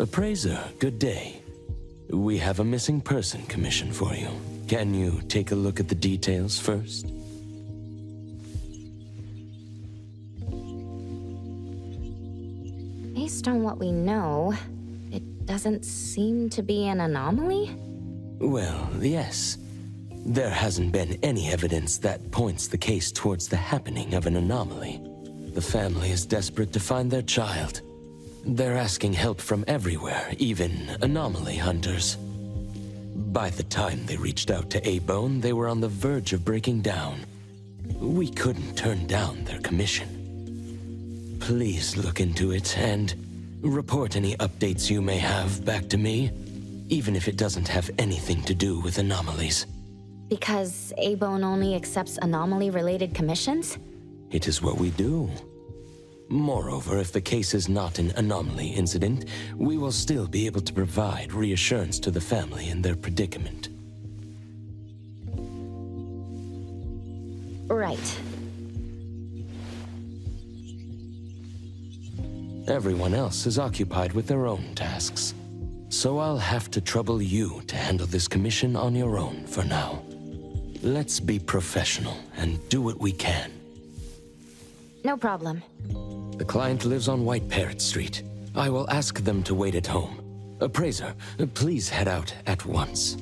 Appraiser, good day. We have a missing person commission for you. Can you take a look at the details first? Based on what we know, it doesn't seem to be an anomaly? Well, yes. There hasn't been any evidence that points the case towards the happening of an anomaly. The family is desperate to find their child. They're asking help from everywhere, even anomaly hunters. By the time they reached out to A-Bone, they were on the verge of breaking down. We couldn't turn down their commission. Please look into it and report any updates you may have back to me, even if it doesn't have anything to do with anomalies. Because A-Bone only accepts anomaly-related commissions? It is what we do. Moreover, if the case is not an anomaly incident, we will still be able to provide reassurance to the family in their predicament. Right. Everyone else is occupied with their own tasks. So I'll have to trouble you to handle this commission on your own for now. Let's be professional and do what we can. No problem. The client lives on White Parrot Street. I will ask them to wait at home. Appraiser, please head out at once.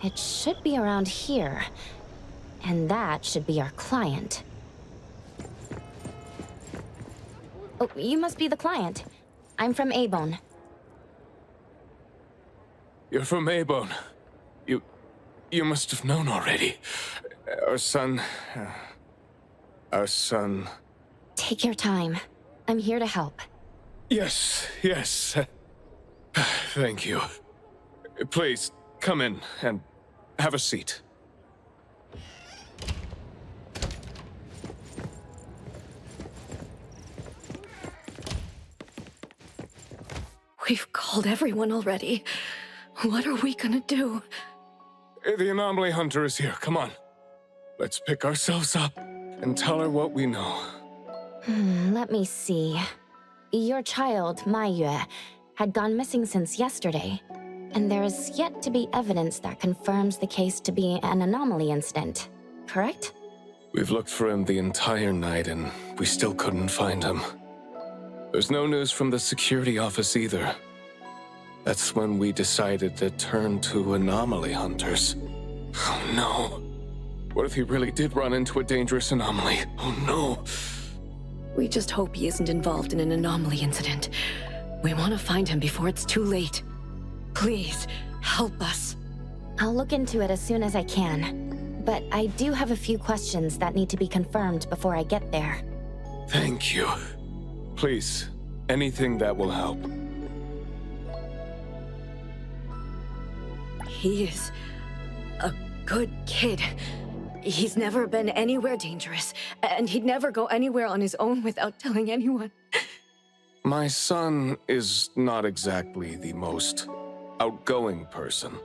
It should be around here. And that should be our client. Oh, you must be the client. I'm from A-Bone. You're from A-Bone. You must have known already. Our son... Take your time. I'm here to help. Yes. Thank you. Please, come in and have a seat. We've called everyone already. What are we gonna do? The anomaly hunter is here. Come on. Let's pick ourselves up and tell her what we know. Let me see. Your child, Ma Yue, had gone missing since yesterday, and there is yet to be evidence that confirms the case to be an anomaly incident, correct? We've looked for him the entire night and we still couldn't find him. There's no news from the security office either. That's when we decided to turn to anomaly hunters. Oh no. What if he really did run into a dangerous anomaly? Oh no. We just hope he isn't involved in an anomaly incident. We want to find him before it's too late. Please, help us. I'll look into it as soon as I can. But I do have a few questions that need to be confirmed before I get there. Thank you. Please, anything that will help. He is a good kid. He's never been anywhere dangerous, and he'd never go anywhere on his own without telling anyone. My son is not exactly the most outgoing person.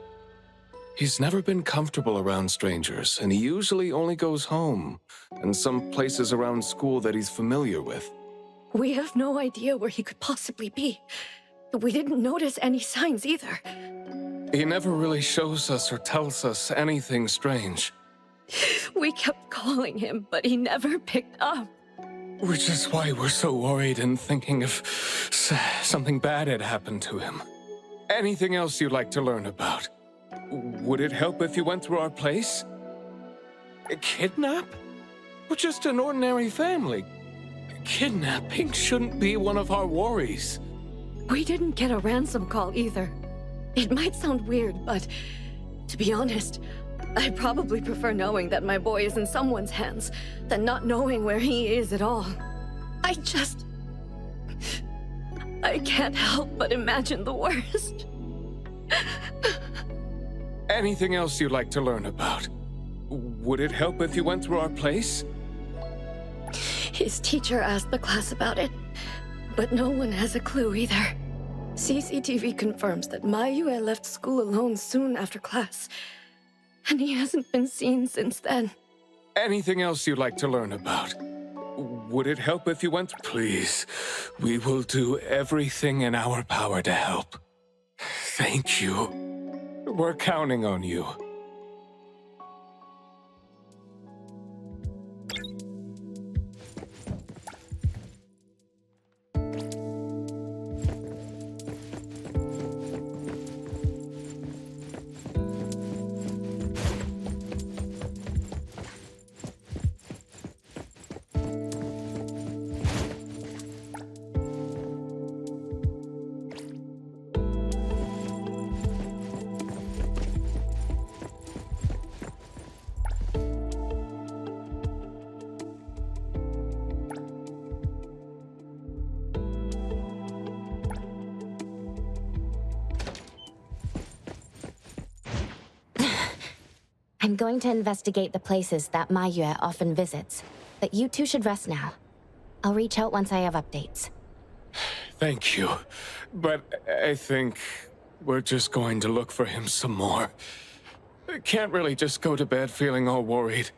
He's never been comfortable around strangers, and he usually only goes home and some places around school that he's familiar with. We have no idea where he could possibly be. We didn't notice any signs either. He never really shows us or tells us anything strange. We kept calling him, but he never picked up. Which is why we're so worried and thinking if something bad had happened to him. Anything else you'd like to learn about? Would it help if you went through our place? A kidnap? We're just an ordinary family. Kidnapping shouldn't be one of our worries. We didn't get a ransom call either. It might sound weird, but to be honest, I probably prefer knowing that my boy is in someone's hands than not knowing where he is at all. I can't help but imagine the worst. Anything else you'd like to learn about? Would it help if you went through our place? His teacher asked the class about it, but no one has a clue either. CCTV confirms that Ma Yue left school alone soon after class, and he hasn't been seen since then. Anything else you'd like to learn about? Would it help if you went through? Please, we will do everything in our power to help. Thank you. We're counting on you. I'm going to investigate the places that Maiyue often visits, but you two should rest now. I'll reach out once I have updates. Thank you. But I think we're just going to look for him some more. I can't really just go to bed feeling all worried.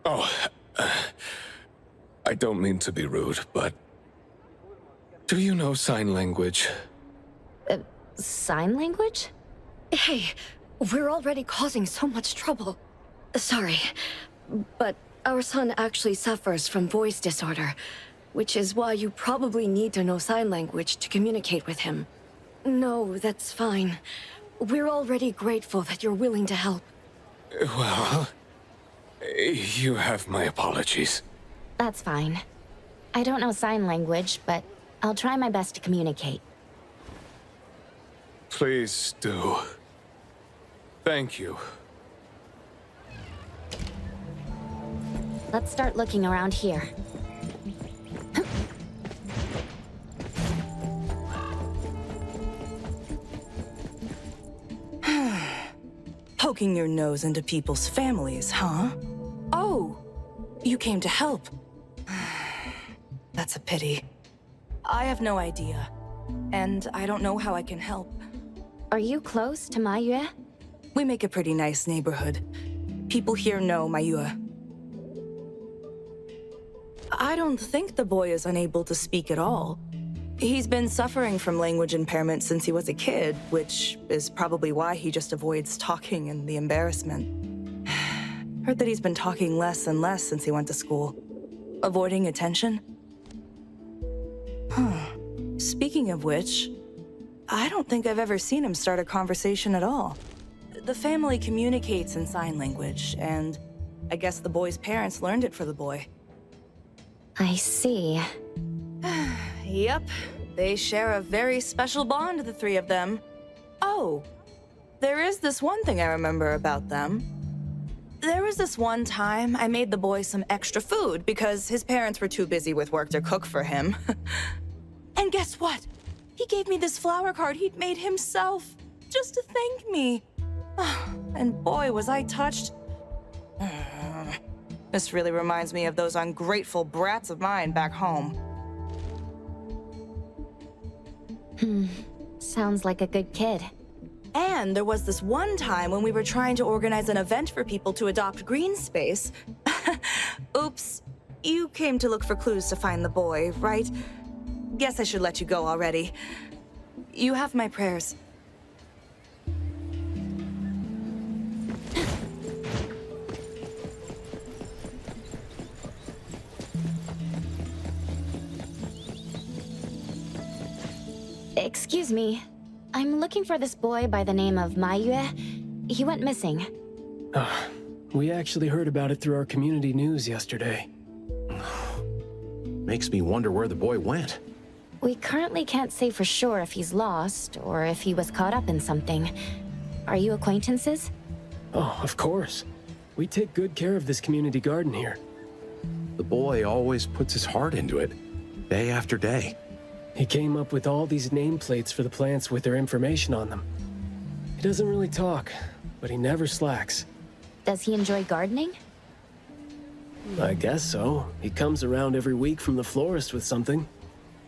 Oh, I don't mean to be rude, but do you know sign language? Sign language? Hey, we're already causing so much trouble. Sorry, but our son actually suffers from voice disorder, which is why you probably need to know sign language to communicate with him. No, that's fine. We're already grateful that you're willing to help. Well, you have my apologies. That's fine. I don't know sign language, but I'll try my best to communicate. Please do. Thank you. Let's start looking around here. Poking your nose into people's families, huh? Oh, you came to help. That's a pity. I have no idea, and I don't know how I can help. Are you close to Maiyue? We make a pretty nice neighborhood. People here know Maiyue. I don't think the boy is unable to speak at all. He's been suffering from language impairment since he was a kid, which is probably why he just avoids talking and the embarrassment. Heard that he's been talking less and less since he went to school. Avoiding attention? Huh. Speaking of which, I don't think I've ever seen him start a conversation at all. The family communicates in sign language, and I guess the boy's parents learned it for the boy. I see. Yep, they share a very special bond, the three of them. Oh, there is this one thing I remember about them. There was this one time I made the boy some extra food because his parents were too busy with work to cook for him. And guess what? He gave me this flower card he'd made himself, just to thank me. And boy, was I touched. This really reminds me of those ungrateful brats of mine back home. Sounds like a good kid. And there was this one time when we were trying to organize an event for people to adopt green space. Oops, you came to look for clues to find the boy, right? Guess I should let you go already. You have my prayers. Excuse me. I'm looking for this boy by the name of Maiyue. He went missing. We actually heard about it through our community news yesterday. Makes me wonder where the boy went. We currently can't say for sure if he's lost or if he was caught up in something. Are you acquaintances? Oh, of course. We take good care of this community garden here. The boy always puts his heart into it, day after day. He came up with all these nameplates for the plants with their information on them. He doesn't really talk, but he never slacks. Does he enjoy gardening? I guess so. He comes around every week from the florist with something.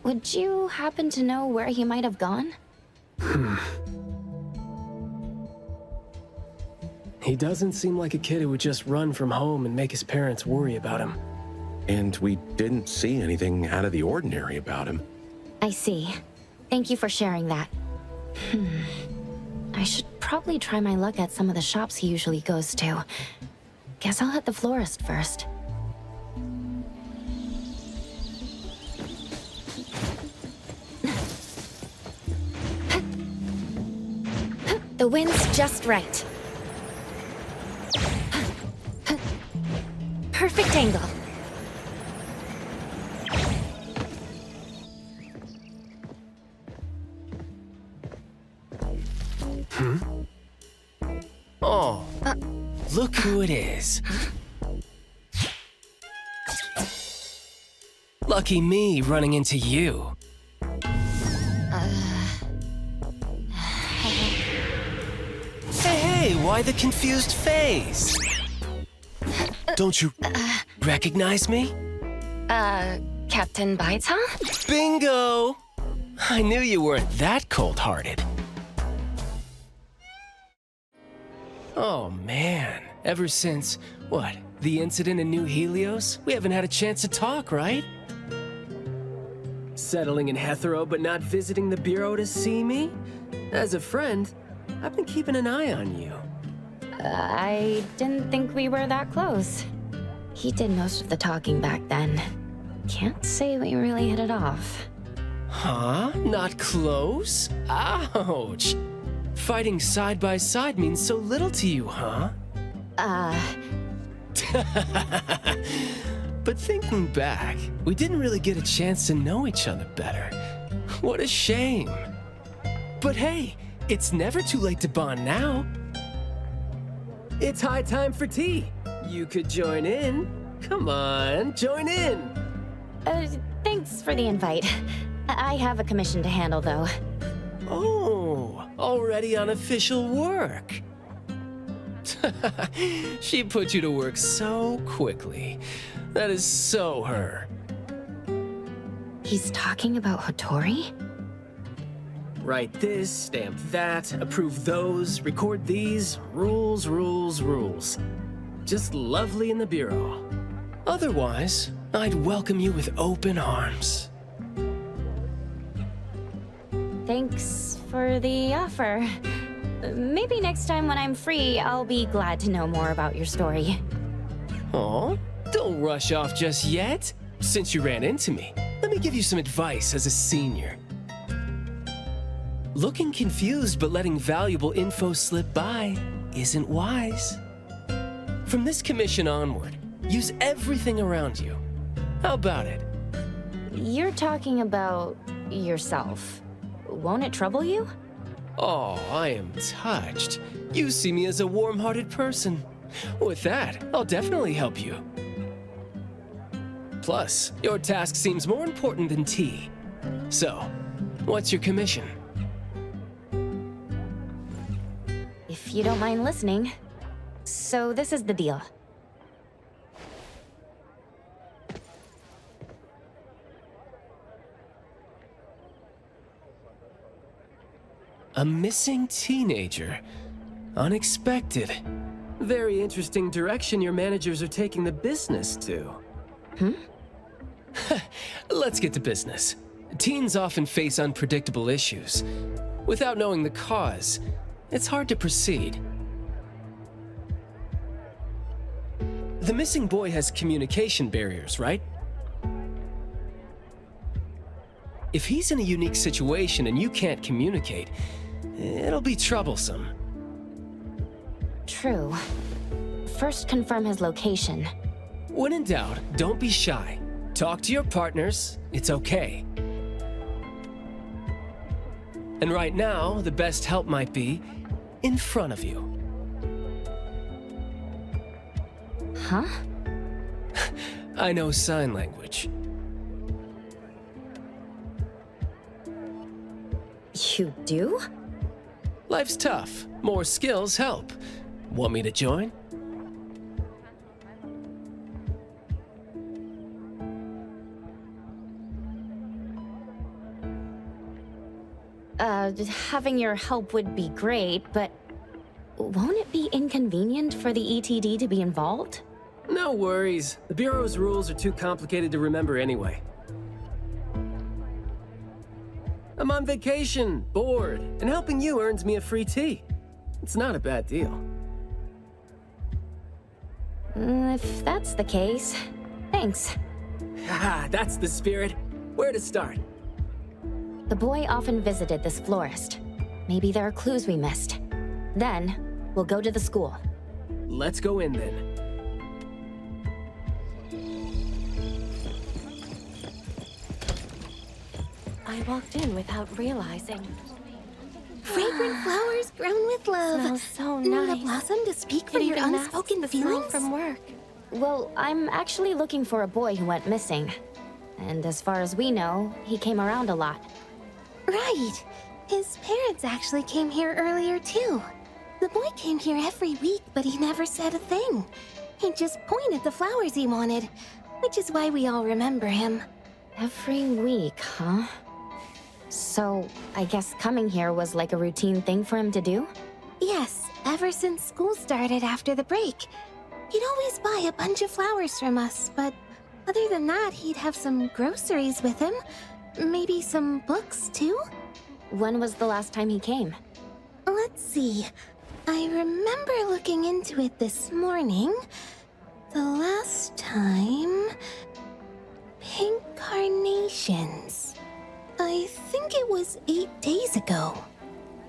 Would you happen to know where he might have gone? He doesn't seem like a kid who would just run from home and make his parents worry about him. And we didn't see anything out of the ordinary about him. I see. Thank you for sharing that. I should probably try my luck at some of the shops he usually goes to. Guess I'll hit the florist first. The wind's just right. Perfect angle. Oh, look who it is. Lucky me running into you. Hey, why the confused face? Don't you recognize me? Captain Baita? Bingo! I knew you weren't that cold-hearted. Oh man, ever since, what, the incident in New Helios? We haven't had a chance to talk, right? Settling in Hetero but not visiting the Bureau to see me? As a friend, I've been keeping an eye on you. I didn't think we were that close. He did most of the talking back then. Can't say we really hit it off. Huh? Not close? Ouch! Fighting side by side means so little to you, huh? But thinking back, we didn't really get a chance to know each other better. What a shame. But hey, it's never too late to bond now. It's high time for tea. You could join in. Come on, join in. Thanks for the invite. I have a commission to handle, though. Oh, already on official work. She put you to work so quickly. That is so her. He's talking about Hattori? Write this, stamp that, approve those, record these. Rules, rules, rules. Just lovely in the Bureau. Otherwise, I'd welcome you with open arms. Thanks for the offer. Maybe next time when I'm free, I'll be glad to know more about your story. Aw, don't rush off just yet. Since you ran into me, let me give you some advice as a senior. Looking confused but letting valuable info slip by isn't wise. From this commission onward, use everything around you. How about it? You're talking about yourself. Won't it trouble you? Oh, I am touched. You see me as a warm-hearted person. With that, I'll definitely help you. Plus, your task seems more important than tea. So, what's your commission? If you don't mind listening. So this is the deal. A missing teenager. Unexpected. Very interesting direction your managers are taking the business to. Let's get to business. Teens often face unpredictable issues. Without knowing the cause, it's hard to proceed. The missing boy has communication barriers, right? If he's in a unique situation and you can't communicate, it'll be troublesome. True. First confirm his location. When in doubt, don't be shy. Talk to your partners, it's okay. And right now, the best help might be in front of you. Huh? I know sign language. You do? Life's tough. More skills help. Want me to join? Having your help would be great, but Won't it be inconvenient for the ETD to be involved? No worries. The Bureau's rules are too complicated to remember anyway. I'm on vacation, bored, and helping you earns me a free tea. It's not a bad deal. If that's the case, thanks. Haha, that's the spirit. Where to start? The boy often visited this florist. Maybe there are clues we missed. Then, we'll go to the school. Let's go in then. I walked in without realizing. Fragrant flowers grown with love. Smells so Need a nice. blossom to speak for It your even masks unspoken the smell feelings? from work. Well, I'm actually looking for a boy who went missing. And as far as we know, he came around a lot. Right. His parents actually came here earlier too. The boy came here every week, but he never said a thing. He just pointed the flowers he wanted, which is why we all remember him. Every week, huh? So, I guess coming here was like a routine thing for him to do? Yes, ever since school started after the break. He'd always buy a bunch of flowers from us, but other than that, he'd have some groceries with him. Maybe some books, too? When was the last time he came? Let's see. I remember looking into it this morning. The last time... Pink carnations. I think it was 8 days ago.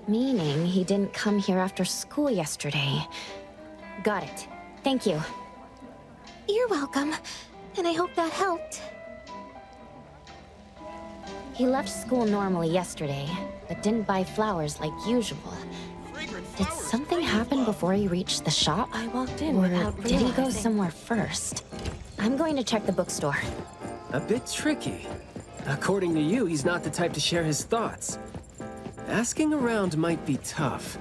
Meaning he didn't come here after school yesterday. Got it. Thank you. You're welcome, and I hope that helped. He left school normally yesterday, but didn't buy flowers like usual. Did something happen before he reached the shop? I walked in Or without did he go realizing. somewhere first? I'm going to check the bookstore. A bit tricky. According to you, he's not the type to share his thoughts. Asking around might be tough.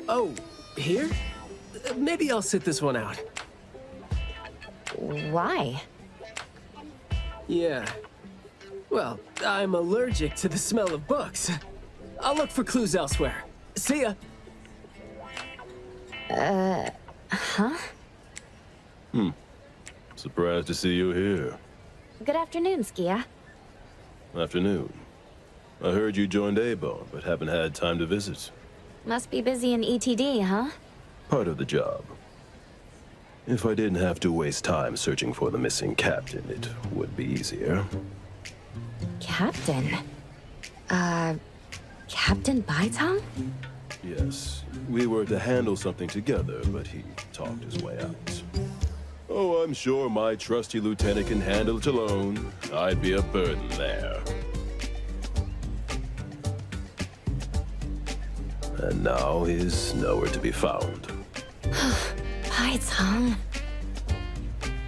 Oh, here? Maybe I'll sit this one out. Why? Yeah. Well, I'm allergic to the smell of books. I'll look for clues elsewhere. See ya. Huh? Surprised to see you here. Good afternoon, Skia. Afternoon. I heard you joined A-Bone, but haven't had time to visit. Must be busy in ETD, huh? Part of the job. If I didn't have to waste time searching for the missing captain, it would be easier. Captain? Captain Baitang? Yes, we were to handle something together, but he talked his way out. Oh, I'm sure my trusty lieutenant can handle it alone. I'd be a burden there. And now he's nowhere to be found. Baitang?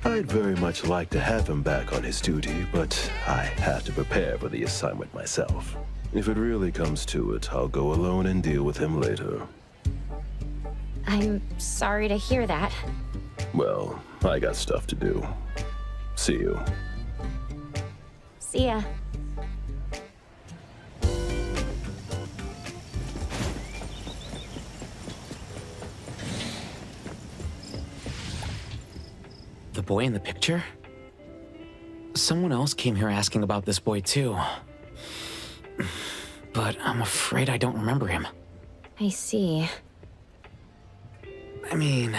I'd very much like to have him back on his duty, but I have to prepare for the assignment myself. If it really comes to it, I'll go alone and deal with him later. I'm sorry to hear that. Well, I got stuff to do. See you. See ya. The boy in the picture? Someone else came here asking about this boy too. But I'm afraid I don't remember him. I see. I mean,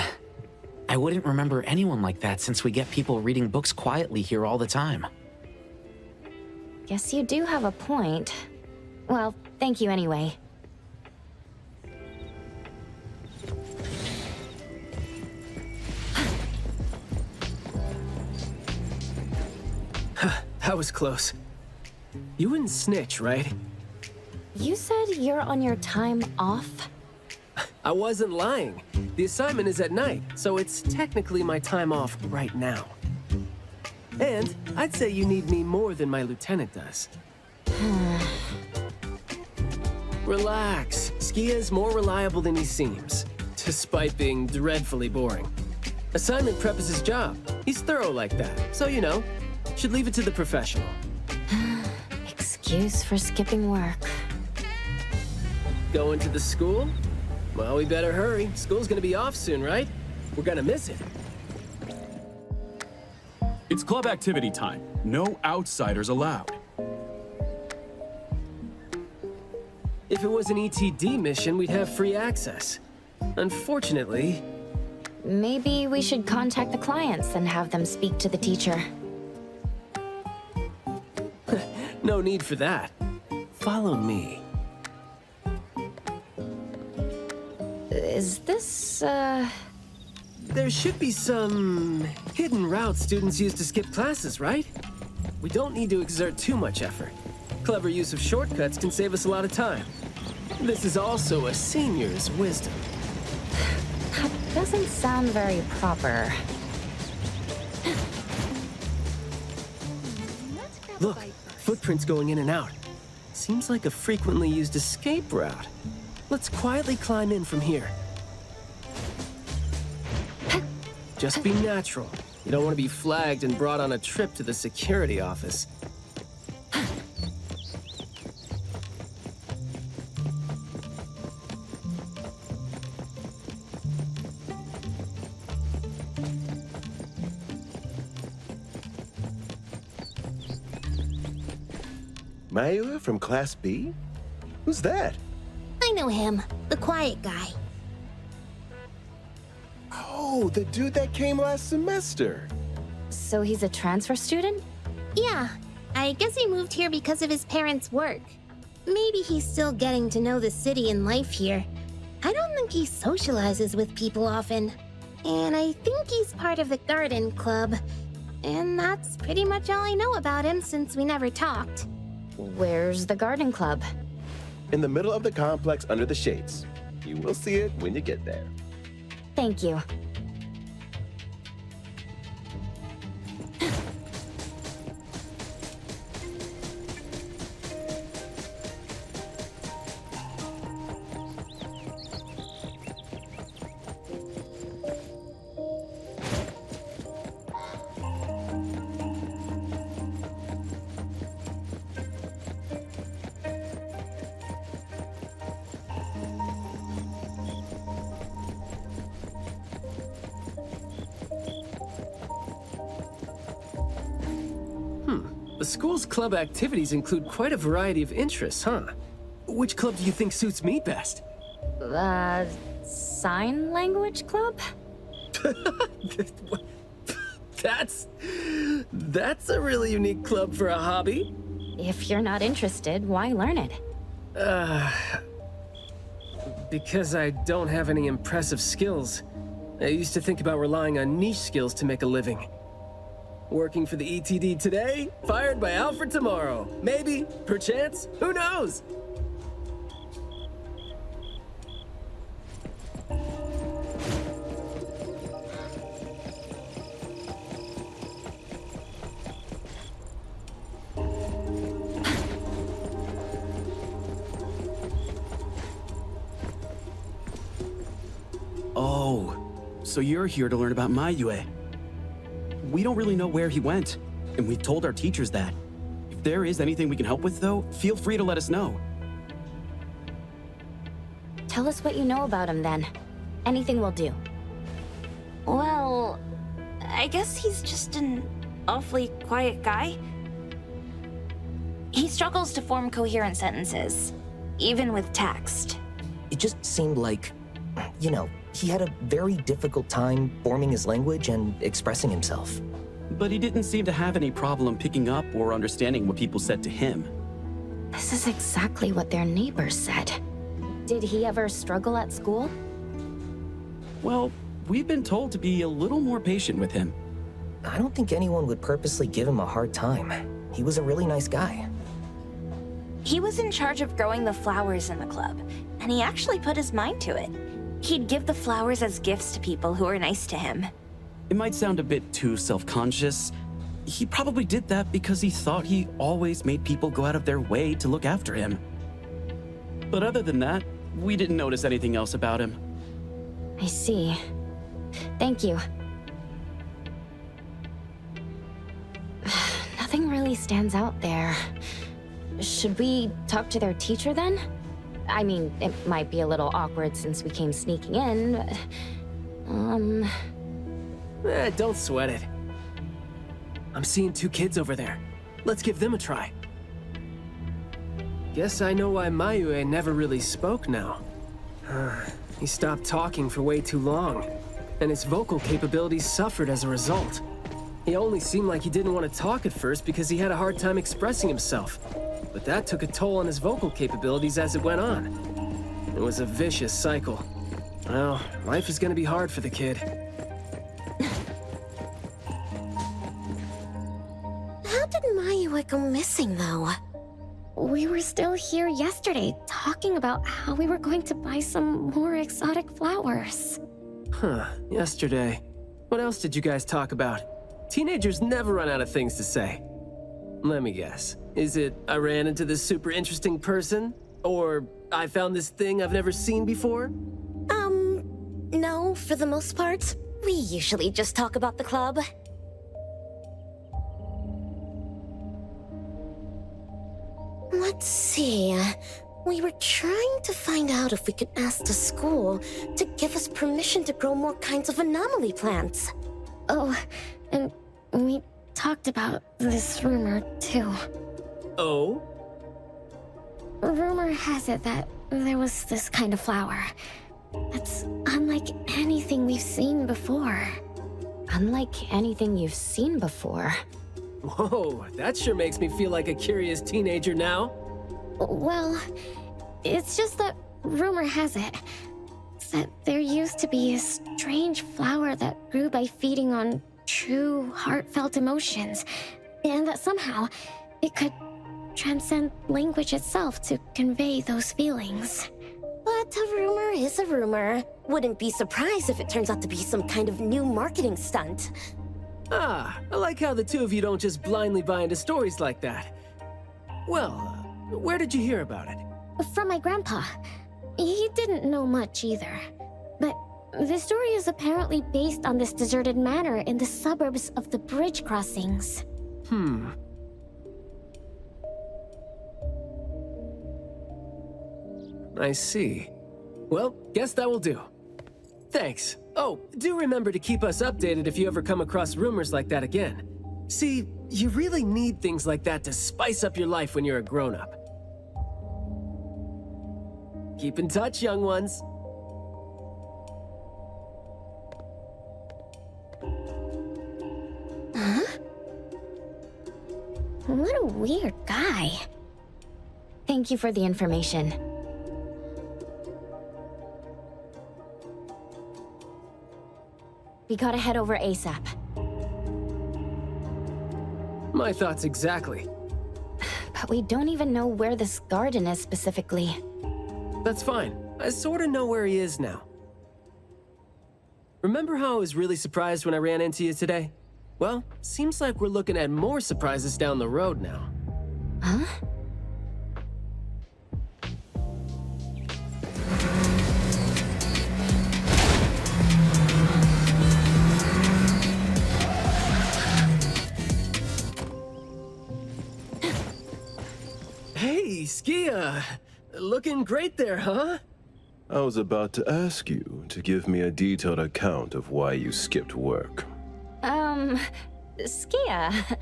I wouldn't remember anyone like that since we get people reading books quietly here all the time. Guess you do have a point. Well, thank you anyway. That was close. You wouldn't snitch, right? You said you're on your time off? I wasn't lying. The assignment is at night, so it's technically my time off right now. And I'd say you need me more than my lieutenant does. Relax. Skia's more reliable than he seems, despite being dreadfully boring. Assignment prep is his job, He's thorough like that, so you know, should leave it to the professional. Excuse for skipping work. Going to the school? Well, we better hurry. School's gonna be off soon, right? We're gonna miss it. It's club activity time. No outsiders allowed. If it was an ETD mission, we'd have free access. Unfortunately... Maybe we should contact the clients and have them speak to the teacher. No need for that. Follow me. Is this, There should be some hidden routes students use to skip classes, right? We don't need to exert too much effort. Clever use of shortcuts can save us a lot of time. This is also a senior's wisdom. That doesn't sound very proper. Look, footprints going in and out. Seems like a frequently used escape route. Let's quietly climb in from here. Just be natural. You don't want to be flagged and brought on a trip to the security office. Mayua from Class B? Who's that? I know him, the quiet guy. Oh, the dude that came last semester. So he's a transfer student? Yeah, I guess he moved here because of his parents' work. Maybe he's still getting to know the city and life here. I don't think he socializes with people often. And I think he's part of the garden club. And that's pretty much all I know about him since we never talked. Where's the garden club? In the middle of the complex under the shades. You will see it when you get there. Thank you. The school's club activities include quite a variety of interests, huh? Which club do you think suits me best? Sign language club? That's a really unique club for a hobby. If you're not interested, why learn it? Because I don't have any impressive skills. I used to think about relying on niche skills to make a living. Working for the ETD today, fired by Alfred tomorrow. Maybe, perchance, who knows? Oh, so you're here to learn about Mayue. We don't really know where he went, and we've told our teachers that. If there is anything we can help with, though, feel free to let us know. Tell us what you know about him, then. Anything will do. Well, I guess he's just an awfully quiet guy. He struggles to form coherent sentences, even with text. It just seemed like, you know, he had a very difficult time forming his language and expressing himself. But he didn't seem to have any problem picking up or understanding what people said to him. This is exactly what their neighbors said. Did he ever struggle at school? Well, we've been told to be a little more patient with him. I don't think anyone would purposely give him a hard time. He was a really nice guy. He was in charge of growing the flowers in the club, and he actually put his mind to it. He'd give the flowers as gifts to people who were nice to him. It might sound a bit too self-conscious. He probably did that because he thought he always made people go out of their way to look after him. But other than that, we didn't notice anything else about him. I see. Thank you. really stands out there. Should we talk to their teacher then? I mean, it might be a little awkward since we came sneaking in, but... Don't sweat it. I'm seeing 2 kids over there. Let's give them a try. Guess I know why Mayue never really spoke now. He stopped talking for way too long, and his vocal capabilities suffered as a result. He only seemed like he didn't want to talk at first because he had a hard time expressing himself. But that took a toll on his vocal capabilities as it went on. It was a vicious cycle. Well, life is gonna be hard for the kid. How did Mayue go missing, though? We were still here yesterday, talking about how we were going to buy some more exotic flowers. Huh, yesterday. What else did you guys talk about? Teenagers never run out of things to say. Let me guess. Is it, I ran into this super interesting person? Or, I found this thing I've never seen before? No, for the most part. We usually just talk about the club. Let's see. We were trying to find out if we could ask the school to give us permission to grow more kinds of anomaly plants. Oh, and we talked about this rumor, too. Oh? Rumor has it that there was this kind of flower that's unlike anything we've seen before. Unlike anything you've seen before? Whoa, that sure makes me feel like a curious teenager now. Well, it's just that rumor has it that there used to be a strange flower that grew by feeding on true, heartfelt emotions, and that somehow it could transcend language itself to convey those feelings. But a rumor is a rumor. Wouldn't be surprised if it turns out to be some kind of new marketing stunt. Ah, I like how the 2 of you don't just blindly buy into stories like that. Well, where did you hear about it? From my grandpa. He didn't know much either. But the story is apparently based on this deserted manor in the suburbs of the bridge crossings. I see. Well, guess that will do. Thanks. Oh, do remember to keep us updated if you ever come across rumors like that again. See, you really need things like that to spice up your life when you're a grown-up. Keep in touch, young ones. Huh? What a weird guy. Thank you for the information. We gotta head over ASAP. My thoughts exactly. But we don't even know where this garden is specifically. That's fine. I sorta know where he is now. Remember how I was really surprised when I ran into you today? Well, seems like we're looking at more surprises down the road now. Huh? Hey, Skia! Looking great there, huh? I was about to ask you to give me a detailed account of why you skipped work. Skia.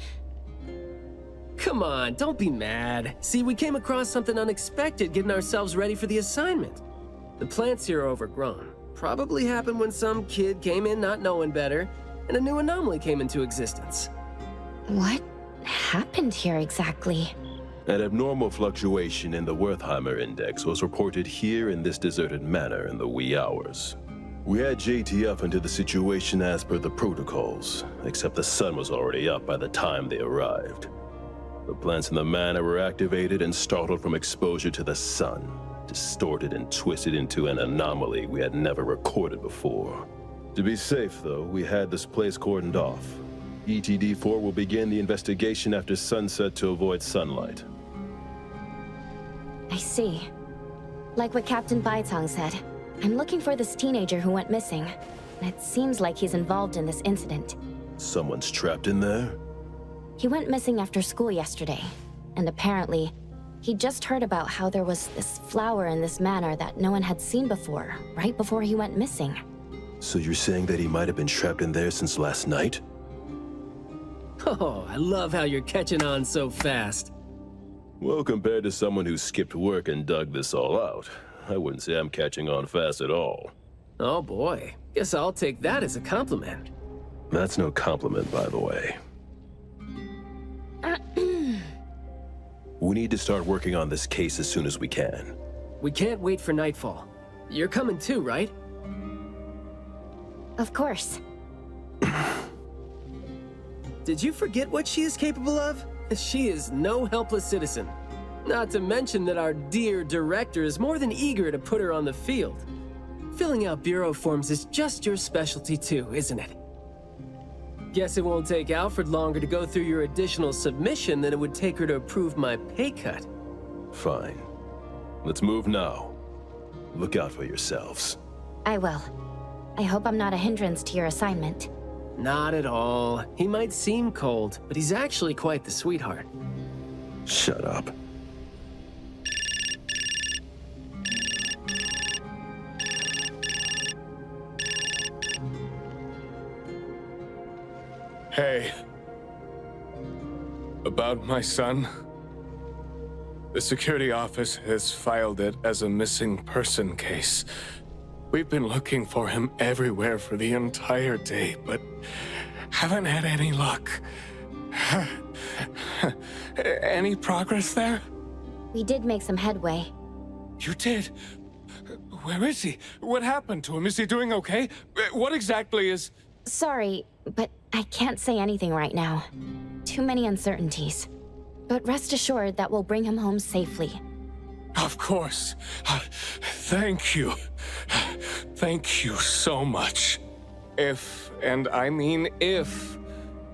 Come on, don't be mad. See, we came across something unexpected getting ourselves ready for the assignment. The plants here are overgrown. Probably happened when some kid came in not knowing better, and a new anomaly came into existence. What happened here exactly? An abnormal fluctuation in the Wertheimer index was reported here in this deserted manor in the wee hours. We had JTF into the situation as per the protocols, except the sun was already up by the time they arrived. The plants in the manor were activated and startled from exposure to the sun, distorted and twisted into an anomaly we had never recorded before. To be safe, though, we had this place cordoned off. ETD-4 will begin the investigation after sunset to avoid sunlight. I see. Like what Captain Baitang said, I'm looking for this teenager who went missing. And it seems like he's involved in this incident. Someone's trapped in there? He went missing after school yesterday, and apparently, he just heard about how there was this flower in this manor that no one had seen before, right before he went missing. So you're saying that he might have been trapped in there since last night? Oh, I love how you're catching on so fast. Well, compared to someone who skipped work and dug this all out, I wouldn't say I'm catching on fast at all. Oh boy, guess I'll take that as a compliment. That's no compliment, by the way. We need to start working on this case as soon as we can. We can't wait for nightfall. You're coming too, right? Of course. Did you forget what she is capable of? She is no helpless citizen. Not to mention that our dear director is more than eager to put her on the field. Filling out bureau forms is just your specialty too, isn't it? Guess it won't take Alfred longer to go through your additional submission than it would take her to approve my pay cut. Fine. Let's move now. Look out for yourselves. I will. I hope I'm not a hindrance to your assignment. Not at all. He might seem cold, but he's actually quite the sweetheart. Shut up. Hey. About my son. The security office has filed it as a missing person case. We've been looking for him everywhere for the entire day, but haven't had any luck. Any progress there? We did make some headway. You did? Where is he? What happened to him? Is he doing okay? What exactly is... Sorry, but I can't say anything right now. Too many uncertainties. But rest assured that we'll bring him home safely. Of course. Thank you. Thank you so much. If, and I mean if,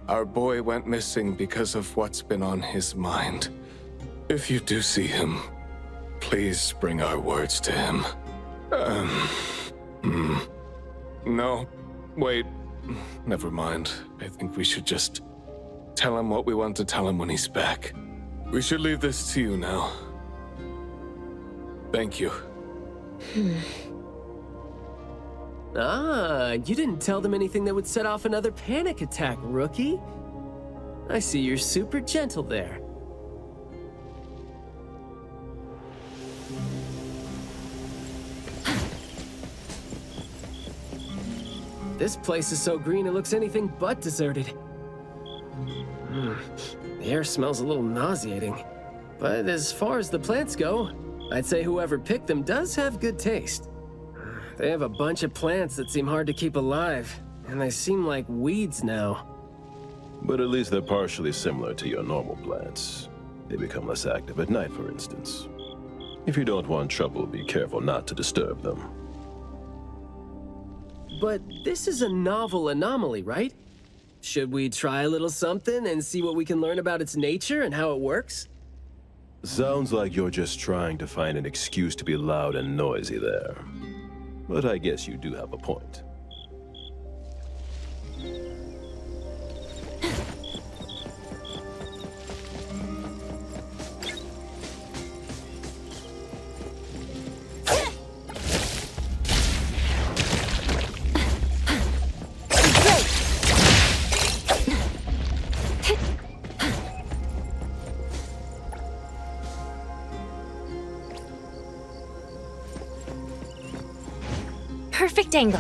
our boy went missing because of what's been on his mind, if you do see him, please bring our words to him. No, wait. Never mind. I think we should just tell him what we want to tell him when he's back. We should leave this to you now. Thank you. Ah, you didn't tell them anything that would set off another panic attack, rookie. I see you're super gentle there. This place is so green it looks anything but deserted. The air smells a little nauseating. But as far as the plants go, I'd say whoever picked them does have good taste. They have a bunch of plants that seem hard to keep alive, and they seem like weeds now. But at least they're partially similar to your normal plants. They become less active at night, for instance. If you don't want trouble, be careful not to disturb them. But this is a novel anomaly, right? Should we try a little something and see what we can learn about its nature and how it works? Sounds like you're just trying to find an excuse to be loud and noisy there. But I guess you do have a point. Perfect angle.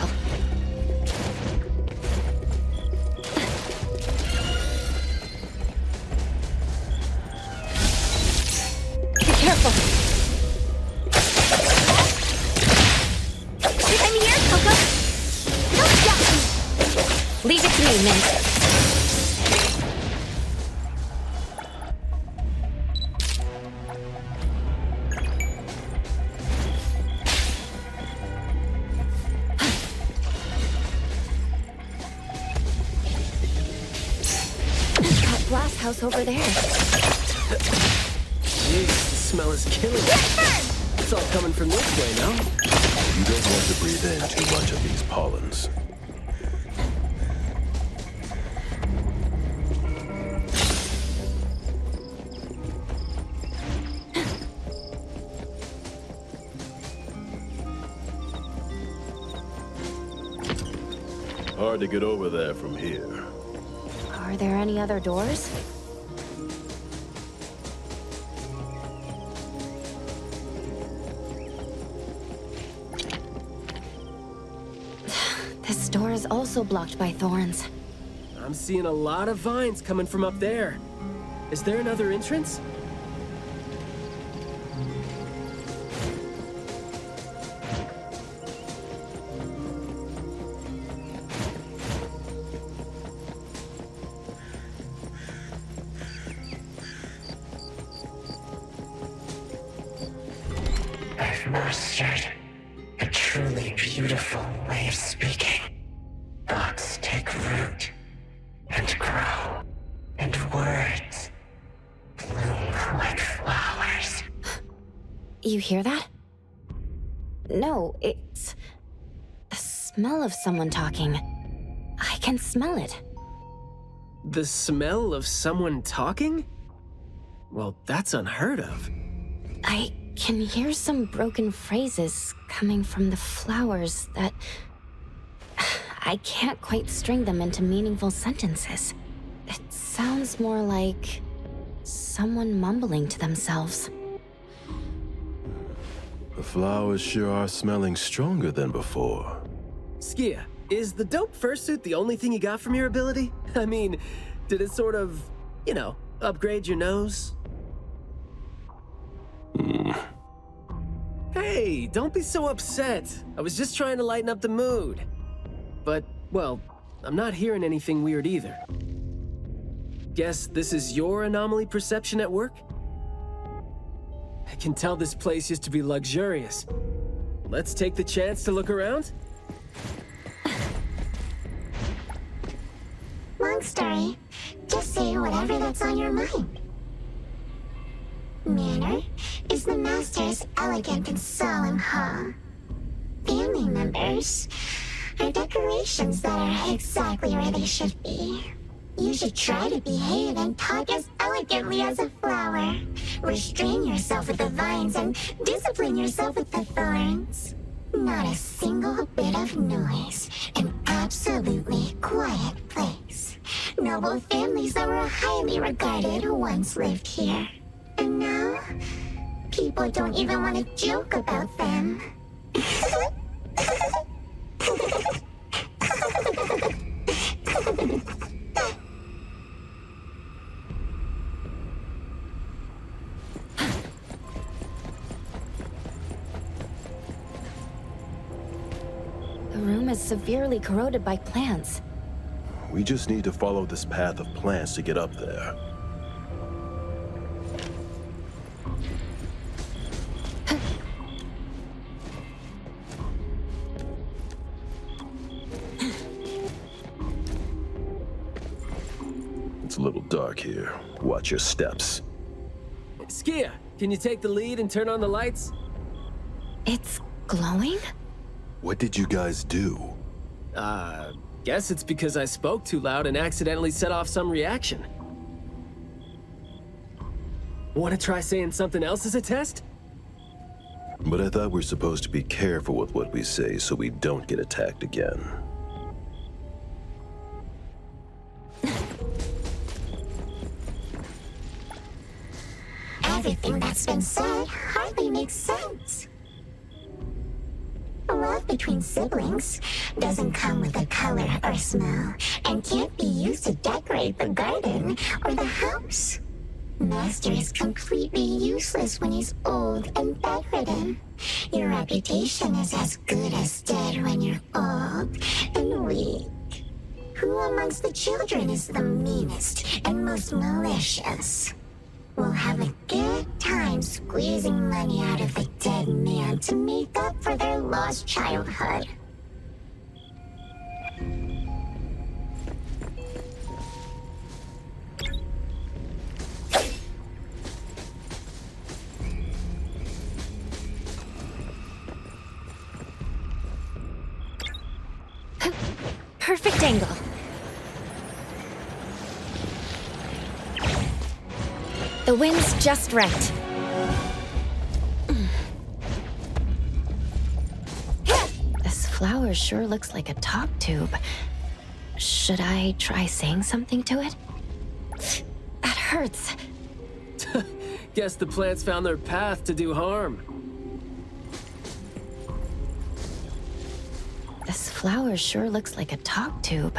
Be careful. I'm here, Coco. No, yeah. Leave it to me, Mint. House over there. Jeez, the smell is killing me. It's all coming from this way, no? You don't want to breathe in too much of these pollens. hard to get over there from here. Are there any other doors? This door is also blocked by thorns. I'm seeing a lot of vines coming from up there. Is there another entrance? I've mastered a truly beautiful way of speaking. Thoughts take root and grow, and words bloom like flowers. You hear that? No, it's the smell of someone talking. I can smell it. The smell of someone talking? Well, that's unheard of. I can hear some broken phrases coming from the flowers that... I can't quite string them into meaningful sentences. It sounds more like someone mumbling to themselves. The flowers sure are smelling stronger than before. Skia, is the dope fursuit the only thing you got from your ability? I mean, did it sort of, upgrade your nose? Hey, don't be so upset. I was just trying to lighten up the mood. But, well, I'm not hearing anything weird either. Guess this is your anomaly perception at work? I can tell this place used to be luxurious. Let's take the chance to look around? Long story. Just say whatever that's on your mind. Manner is the master's elegant and solemn hall. Family members are decorations that are exactly where they should be. You should try to behave and talk as elegantly as a flower. Restrain yourself with the vines and discipline yourself with the thorns. Not a single bit of noise. An absolutely quiet place. Noble families that were highly regarded once lived here. And now, people don't even want to joke about them. The room is severely corroded by plants. We just need to follow this path of plants to get up there. It's a little dark here. Watch your steps. Skia, can you take the lead and turn on the lights? It's glowing? What did you guys do? Guess it's because I spoke too loud and accidentally set off some reaction. Want to try saying something else as a test? But I thought we're supposed to be careful with what we say so we don't get attacked again. Everything that's been said hardly makes sense. Love between siblings doesn't come with a color or smell and can't be used to decorate the garden or the house. Master is completely useless when he's old and bedridden. Your reputation is as good as dead when you're old and weak. Who amongst the children is the meanest and most malicious? We'll have a good time squeezing money out of the dead man to make up for their lost childhood. Perfect angle. The wind's just right. This flower sure looks like a top tube. Should I try saying something to it? That hurts. Guess the plants found their path to do harm. This flower sure looks like a talk tube.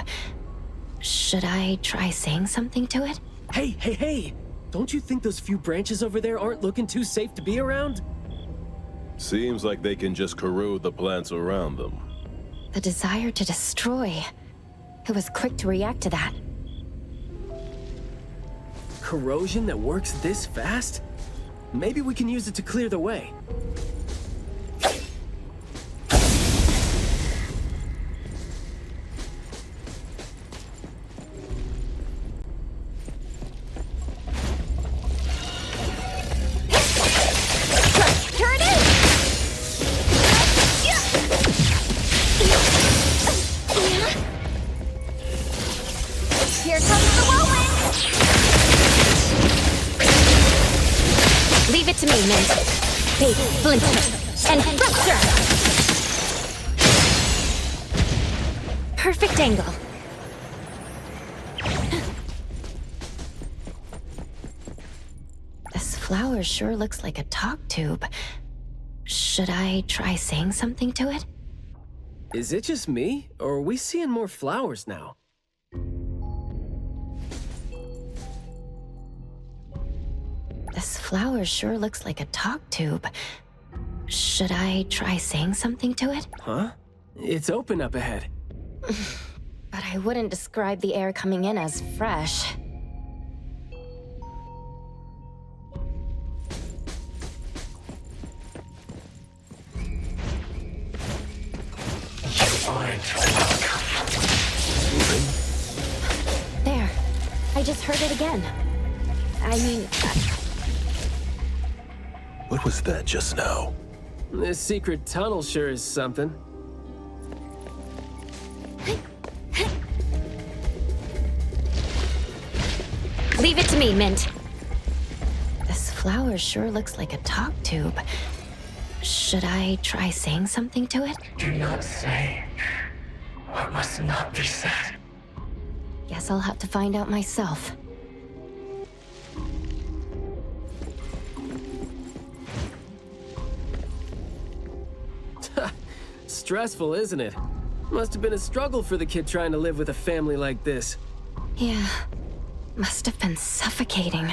Should I try saying something to it? Hey! Don't you think those few branches over there aren't looking too safe to be around? Seems like they can just corrode the plants around them. The desire to destroy. It was quick to react to that. Corrosion that works this fast? Maybe we can use it to clear the way. Here comes the whirlwind! Leave it to me, Mint. Bait, splinter, and rupture! Perfect angle. This flower sure looks like a talk tube. Should I try saying something to it? Is it just me, or are we seeing more flowers now? This flower sure looks like a talk tube. Should I try saying something to it? Huh? It's open up ahead. But I wouldn't describe the air coming in as fresh. There. I just heard it again. I mean... What was that just now? This secret tunnel sure is something. Leave it to me, Mint. This flower sure looks like a talk tube. Should I try saying something to it? Do not say what must not be said. Guess I'll have to find out myself. Stressful, isn't it? Must have been a struggle for the kid trying to live with a family like this. Yeah. Must have been suffocating.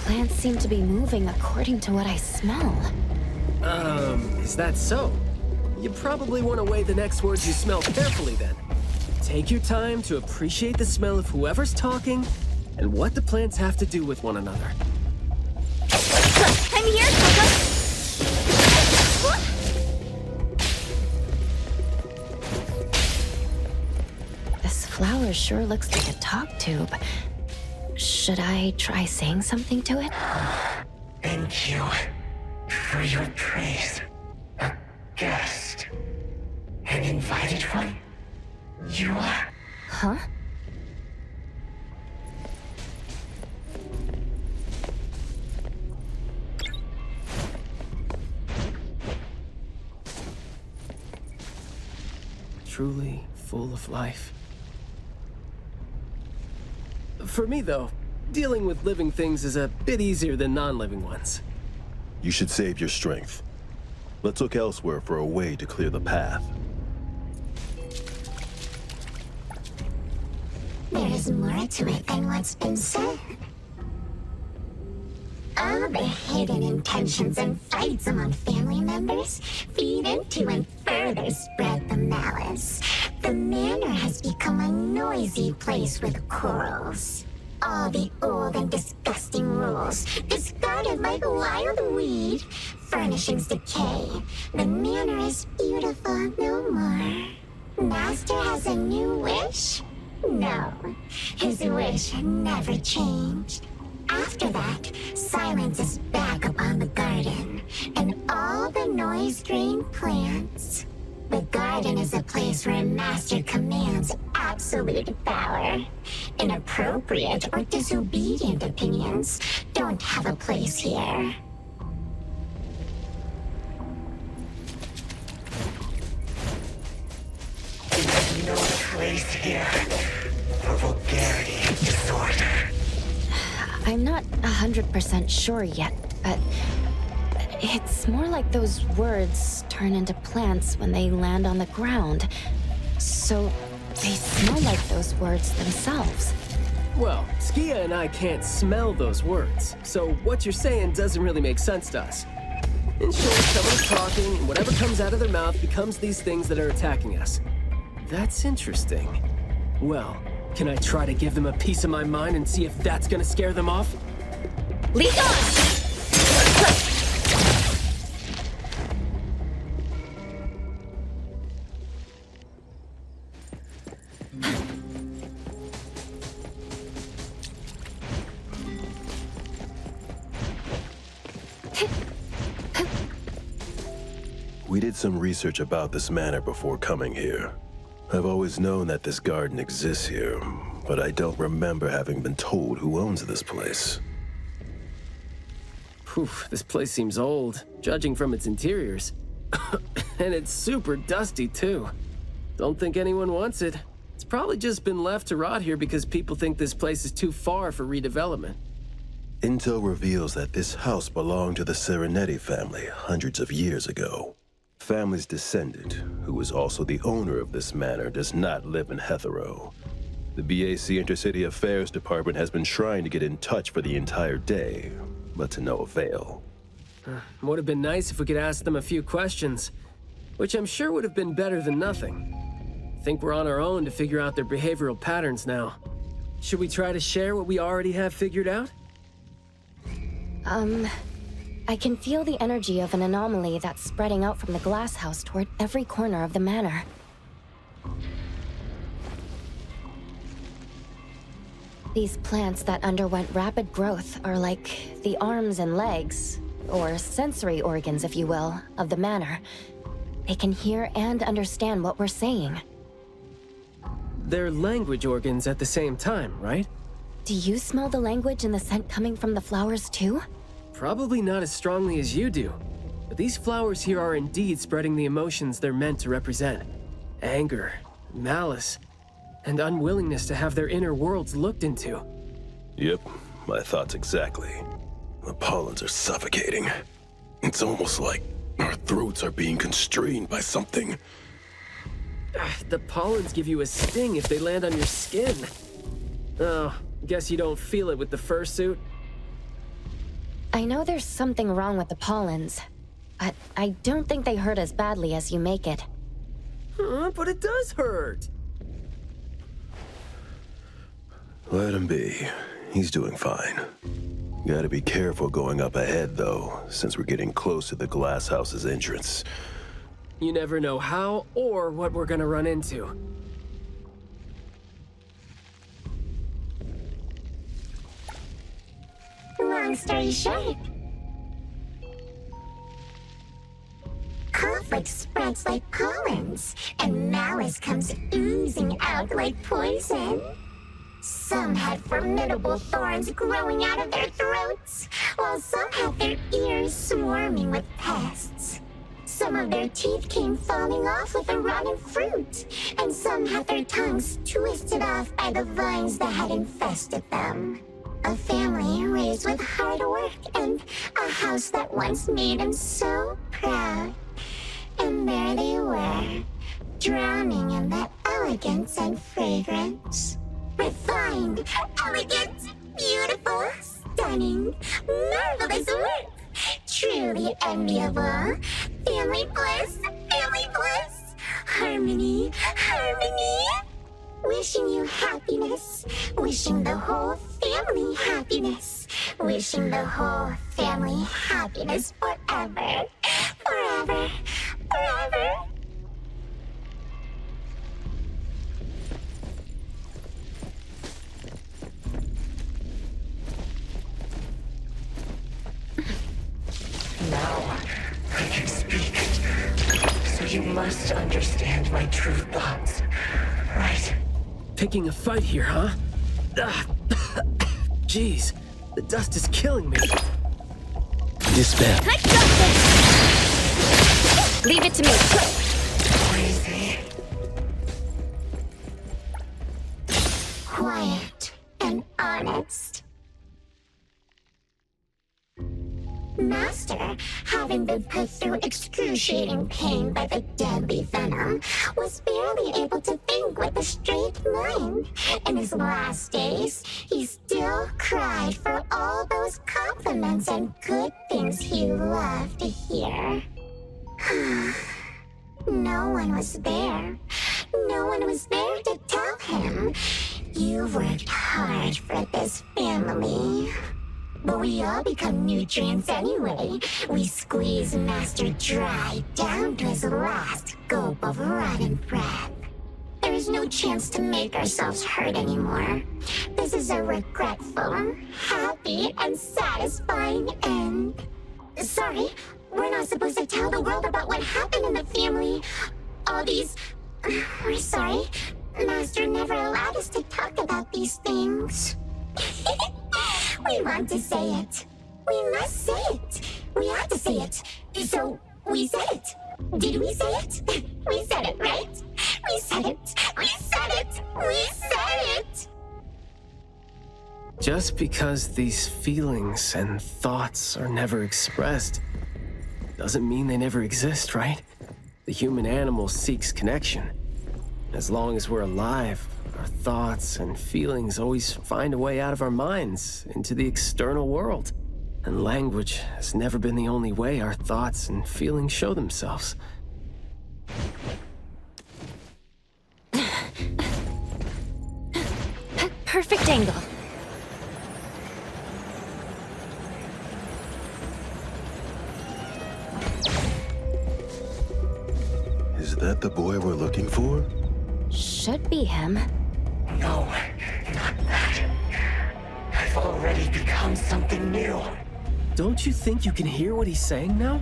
Plants seem to be moving according to what I smell. Is that so? You probably want to weigh the next words you smell carefully then. Take your time to appreciate the smell of whoever's talking and what the plants have to do with one another. I'm here, Coco! This flower sure looks like a talk tube. Should I try saying something to it? Thank you for your praise. A guest. An invited one? You are? Huh? Truly full of life. For me, though, dealing with living things is a bit easier than non-living ones. You should save your strength. Let's look elsewhere for a way to clear the path. There is more to it than what's been said. All the hidden intentions and fights among family members feed into and further spread the malice. The manor has become a noisy place with quarrels. All the old and disgusting rules, discarded like wild weed. Furnishings decay. The manor is beautiful no more. Master has a new wish? No, his wish never changed. After that, silence is back upon the garden, and all the noise-drained plants. The garden is a place where a master commands absolute power. Inappropriate or disobedient opinions don't have a place here. There's no place here for vulgarity and disorder. I'm not 100% sure yet, but it's more like those words turn into plants when they land on the ground. So they smell like those words themselves. Well, Skia and I can't smell those words, so what you're saying doesn't really make sense to us. In short, someone's talking, and whatever comes out of their mouth becomes these things that are attacking us. That's interesting. Well, can I try to give them a piece of my mind and see if that's gonna scare them off? Lead on! We did some research about this manor before coming here. I've always known that this garden exists here, but I don't remember having been told who owns this place. Phew, this place seems old, judging from its interiors. And it's super dusty, too. Don't think anyone wants it. It's probably just been left to rot here because people think this place is too far for redevelopment. Intel reveals that this house belonged to the Serenetti family hundreds of years ago. Family's descendant, who was also the owner of this manor, does not live in Hetero. The BAC Intercity Affairs Department has been trying to get in touch for the entire day, but to no avail. Would have been nice if we could ask them a few questions, which I'm sure would have been better than nothing. I think we're on our own to figure out their behavioral patterns now. Should we try to share what we already have figured out? I can feel the energy of an anomaly that's spreading out from the glass house toward every corner of the manor. These plants that underwent rapid growth are like the arms and legs, or sensory organs, if you will, of the manor. They can hear and understand what we're saying. They're language organs at the same time, right? Do you smell the language and the scent coming from the flowers too? Probably not as strongly as you do, but these flowers here are indeed spreading the emotions they're meant to represent. Anger, malice, and unwillingness to have their inner worlds looked into. Yep, my thoughts exactly. The pollens are suffocating. It's almost like our throats are being constrained by something. The pollens give you a sting if they land on your skin. Oh, guess you don't feel it with the fursuit? I know there's something wrong with the pollens, but I don't think they hurt as badly as you make it. But it does hurt! Let him be. He's doing fine. Gotta be careful going up ahead, though, since we're getting close to the glass house's entrance. You never know how or what we're gonna run into. Long story short, conflict spreads like pollens, and malice comes oozing out like poison. Some had formidable thorns growing out of their throats, while some had their ears swarming with pests. Some of their teeth came falling off with the rotten fruit, and some had their tongues twisted off by the vines that had infested them. A family raised with hard work and a house that once made them so proud. And there they were, drowning in that elegance and fragrance. Refined, elegant, beautiful, stunning, marvelous work. Truly enviable. Family bliss, harmony, harmony. Wishing you happiness, wishing the whole family happiness, wishing the whole family happiness forever, forever, forever. Now I can speak. So you must understand my true thoughts, right? Picking a fight here, huh? Jeez, the dust is killing me. Despair. I got this! Leave it to me. Crazy. Quiet and honest. Master, having been put through excruciating pain by the deadly venom, was barely able to think with a straight mind. In his last days, he still cried for all those compliments and good things he loved to hear. No one was there. No one was there to tell him. You worked hard for this family. But we all become nutrients anyway. We squeeze Master dry down to his last gulp of rotten breath. There is no chance to make ourselves hurt anymore. This is a regretful, happy, and satisfying end. Sorry, we're not supposed to tell the world about what happened in the family. All these... We're sorry. Master never allowed us to talk about these things. We want to say it. We must say it. We have to say it. So, we said it. Did we say it? We said it, right? We said it. We said it. We said it. Just because these feelings and thoughts are never expressed doesn't mean they never exist, right? The human animal seeks connection. As long as we're alive, our thoughts and feelings always find a way out of our minds into the external world. And language has never been the only way our thoughts and feelings show themselves. Perfect angle. Is that the boy we're looking for? Should be him. No, not that. I've already become something new. Don't you think you can hear what he's saying now?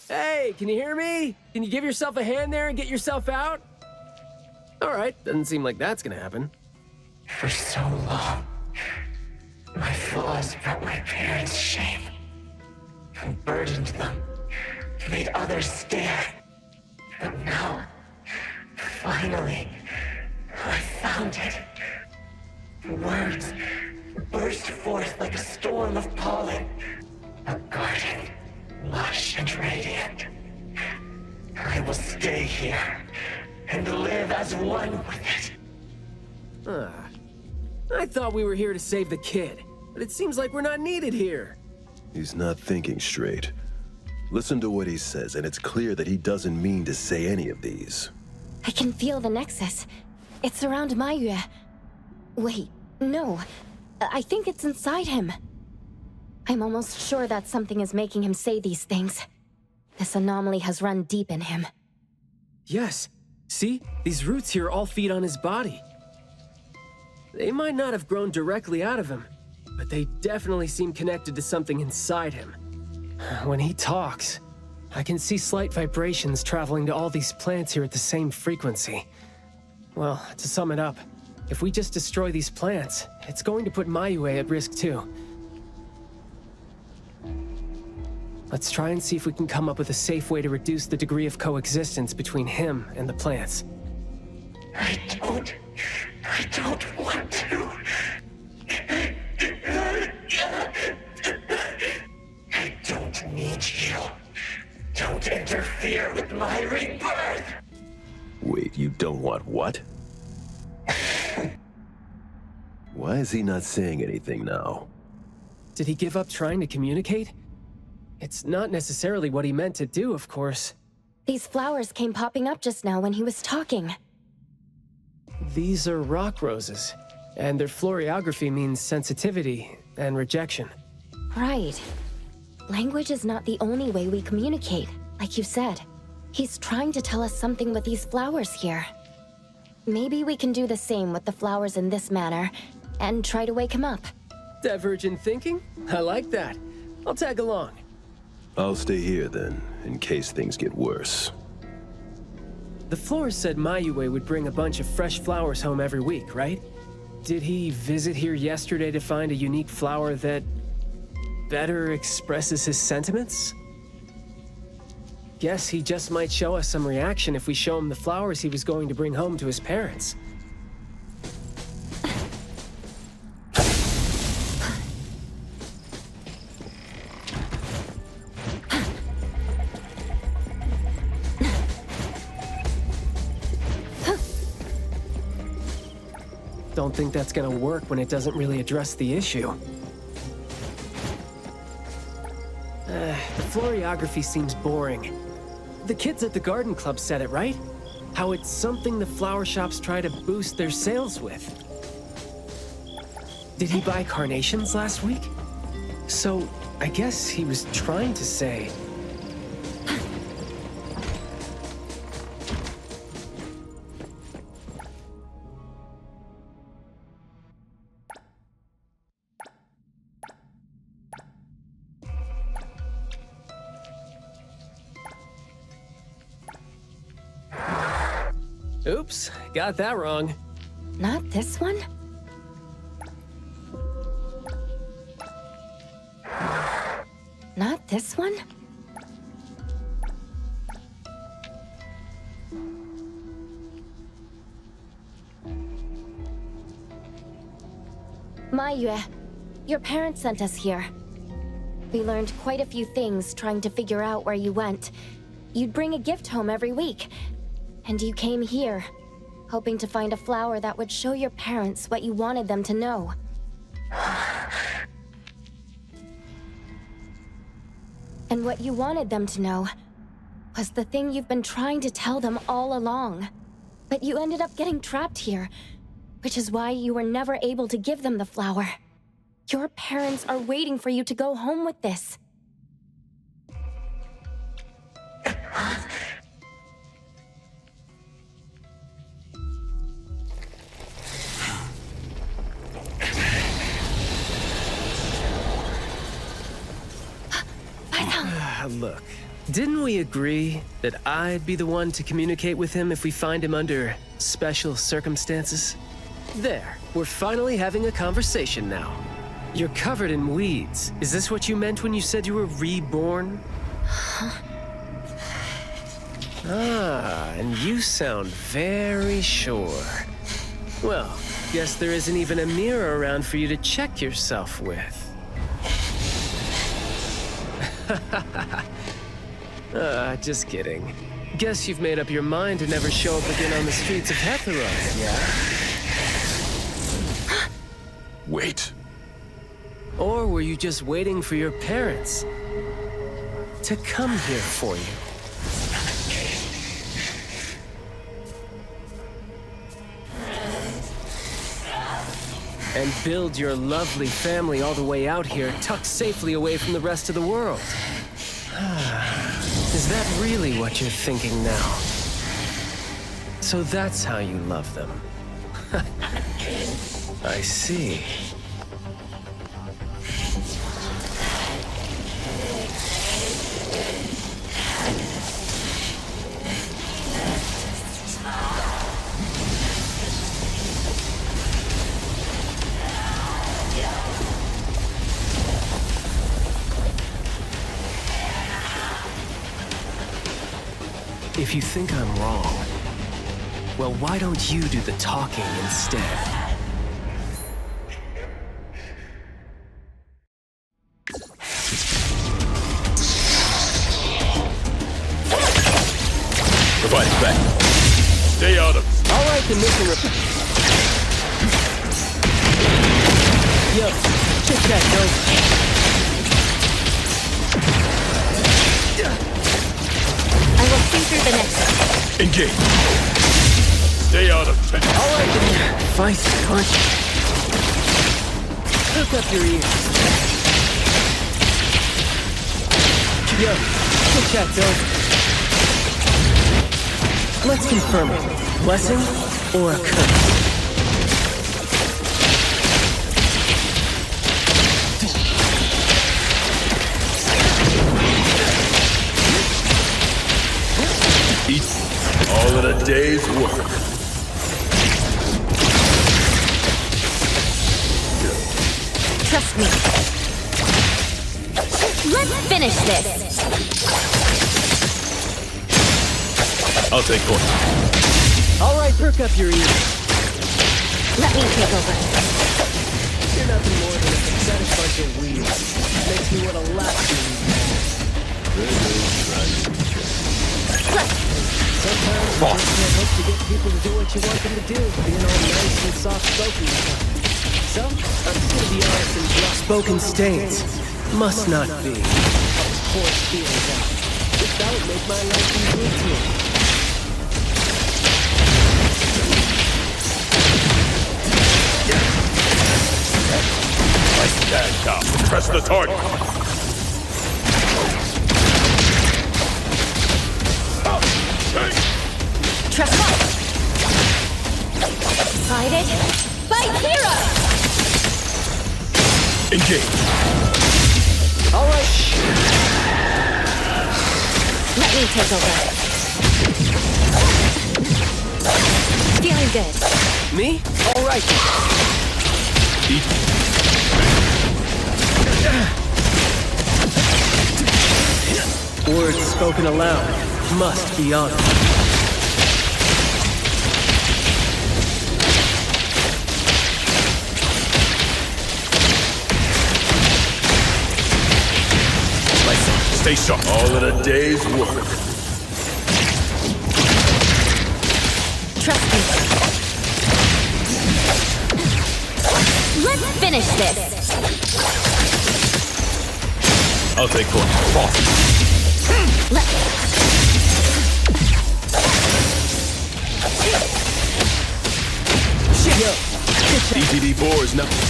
Hey, can you hear me? Can you give yourself a hand there and get yourself out? All right, doesn't seem like that's gonna happen. For so long, my flaws brought my parents shame and burdened them, made others stare. But now, finally, I found it. Words burst forth like a storm of pollen. A garden, lush and radiant. I will stay here and live as one with it. I thought we were here to save the kid, but it seems like we're not needed here. He's not thinking straight. Listen to what he says, and it's clear that he doesn't mean to say any of these. I can feel the nexus. It's around Maiyue. Wait, no. I think it's inside him. I'm almost sure that something is making him say these things. This anomaly has run deep in him. Yes. See? These roots here all feed on his body. They might not have grown directly out of him, but they definitely seem connected to something inside him. When he talks, I can see slight vibrations traveling to all these plants here at the same frequency. Well, to sum it up, if we just destroy these plants, it's going to put Maiyue at risk too. Let's try and see if we can come up with a safe way to reduce the degree of coexistence between him and the plants. I don't want to. I don't need you. Don't interfere with my rebirth. Wait, you don't want what? Why is he not saying anything now? Did he give up trying to communicate? It's not necessarily what he meant to do, of course. These flowers came popping up just now when he was talking. These are rock roses, and their florography means sensitivity and rejection. Right. Language is not the only way we communicate, like you said. He's trying to tell us something with these flowers here. Maybe we can do the same with the flowers in this manner, and try to wake him up. Divergent thinking? I like that. I'll tag along. I'll stay here then, in case things get worse. The florist said Mayue would bring a bunch of fresh flowers home every week, right? Did he visit here yesterday to find a unique flower that better expresses his sentiments? Guess he just might show us some reaction if we show him the flowers he was going to bring home to his parents. Don't think that's gonna work when it doesn't really address the issue. The floriography seems boring. The kids at the garden club said it, right? How it's something the flower shops try to boost their sales with. Did he buy carnations last week? So, I guess he was trying to say... Oops, got that wrong. Not this one? Not this one? Mayue, your parents sent us here. We learned quite a few things trying to figure out where you went. You'd bring a gift home every week. And you came here, hoping to find a flower that would show your parents what you wanted them to know. And what you wanted them to know was the thing you've been trying to tell them all along. But you ended up getting trapped here, which is why you were never able to give them the flower. Your parents are waiting for you to go home with this. Look, didn't we agree that I'd be the one to communicate with him if we find him under special circumstances? There, we're finally having a conversation now. You're covered in weeds. Is this what you meant when you said you were reborn? Ah, and you sound very sure. Well, guess there isn't even a mirror around for you to check yourself with. Just kidding. Guess you've made up your mind to never show up again on the streets of Hetheros, yeah? Wait. Or were you just waiting for your parents to come here for you? And build your lovely family all the way out here, tucked safely away from the rest of the world. Is that really what you're thinking now? So that's how you love them. I see. If you think I'm wrong, well, why don't you do the talking instead? Providing back. Stay out of it. All right, the mission report. Yo, check that, dope. I will see through the next. Engage. Stay out of it. All right, then. Fight, punch. Hook up your ears. Yo, good chat, dope. Let's confirm it. Blessing or a curse? day's work. Trust me. Let's finish this. I'll take point. All right, perk up your ears. Let me take over. You're nothing more than a pathetic bunch of weeds. Makes me want to laugh at Sometimes you just can't hope to get people to do what you want them to do, being all nice and soft-spoken and stuff. So, I'm just gonna be honest and blunt. Spoken states must not be. Pour feelings out. If that would make my life easier too. Nice stand down. Press the target. Trust me. Guided by Hero! Engage. All right. Let me take over. Feeling good. Me? All right. Words spoken aloud must be honored. Stay sharp. All of the day's work. Trust me. Let's finish this. I'll take point. Boss. Yo, DTD4 is nothing.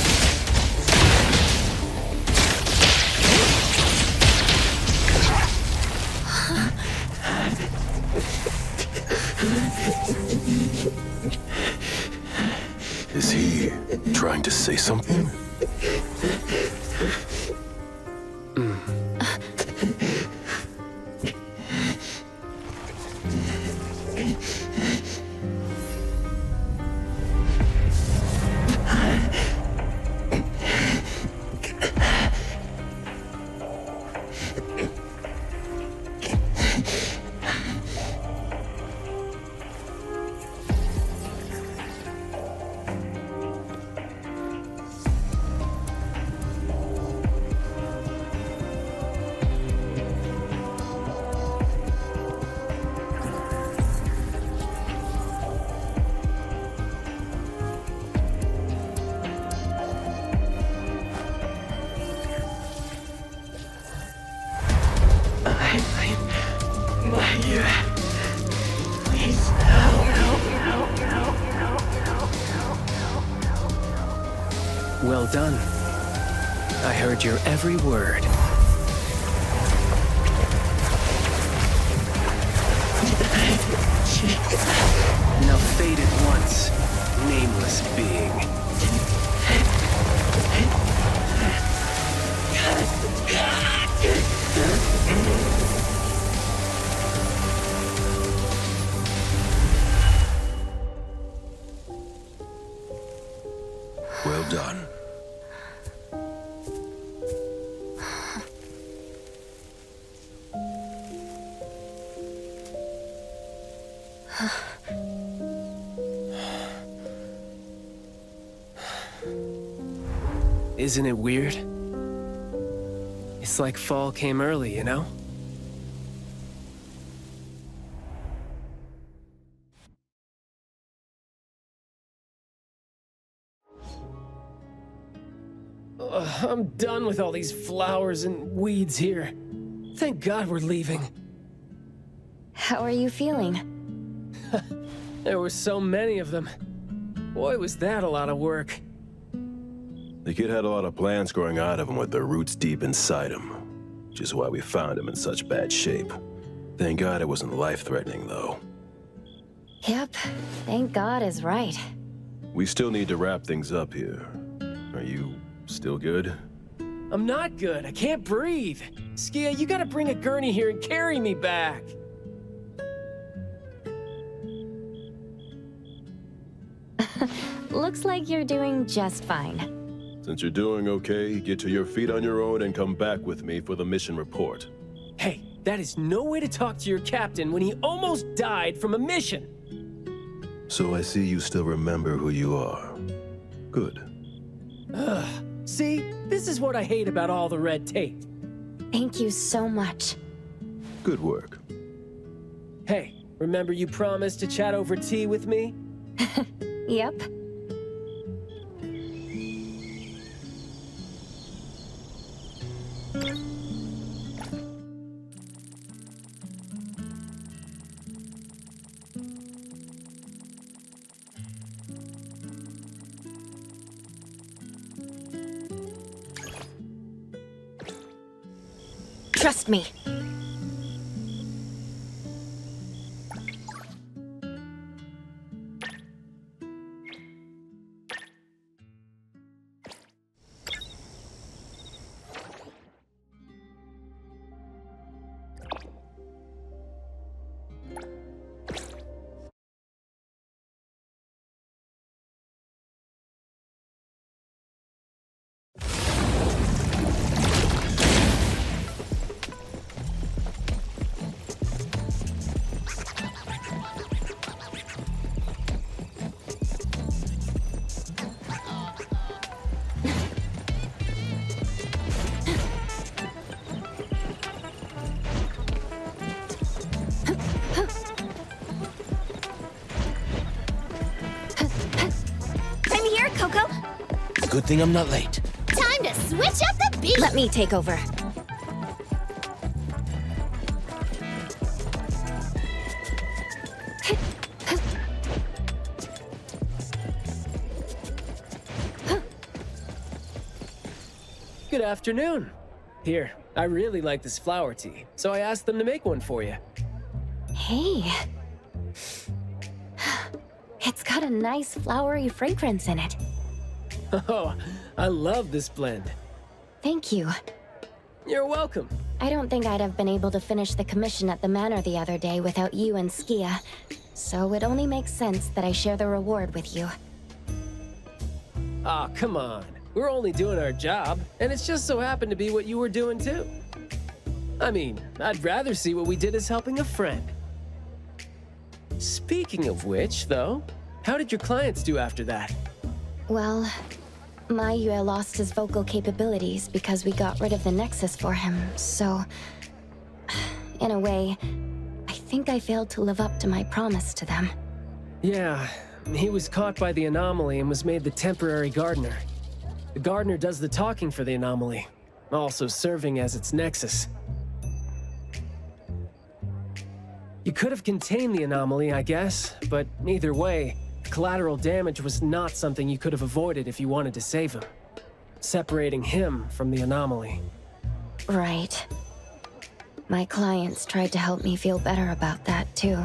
Is he trying to say something? Well done. I heard your every word. Now fade at once, nameless being. Well done. Isn't it weird? It's like fall came early, you know? I'm done with all these flowers and weeds here. Thank God we're leaving. How are you feeling? There were so many of them. Boy, was that a lot of work. The kid had a lot of plants growing out of him with their roots deep inside him, which is why we found him in such bad shape. Thank God it wasn't life-threatening, though. Yep, thank God is right. We still need to wrap things up here. Are you still good? I'm not good. I can't breathe. Skia, you gotta bring a gurney here and carry me back. looks like you're doing just fine. Since you're doing okay, get to your feet on your own and come back with me for the mission report. Hey, that is no way to talk to your captain when he almost died from a mission. So I see you still remember who you are. Good. Ugh. See, this is what I hate about all the red tape. Thank you so much. Good work. Hey, remember you promised to chat over tea with me? Yep. Trust me. Good thing I'm not late. Time to switch up the beat! Let me take over. Good afternoon. Here, I really like this flower tea, so I asked them to make one for you. Hey. It's got a nice flowery fragrance in it. Oh, I love this blend. Thank you. You're welcome. I don't think I'd have been able to finish the commission at the manor the other day without you and Skia, so it only makes sense that I share the reward with you. Aw, come on. We're only doing our job, and it's just so happened to be what you were doing too. I mean, I'd rather see what we did as helping a friend. Speaking of which, though, how did your clients do after that? Well, Maiyue lost his vocal capabilities because we got rid of the Nexus for him, so... in a way, I think I failed to live up to my promise to them. Yeah, he was caught by the anomaly and was made the temporary gardener. The gardener does the talking for the anomaly, also serving as its Nexus. You could have contained the anomaly, I guess, but either way, collateral damage was not something you could have avoided if you wanted to save him. Separating him from the anomaly. Right. My clients tried to help me feel better about that, too.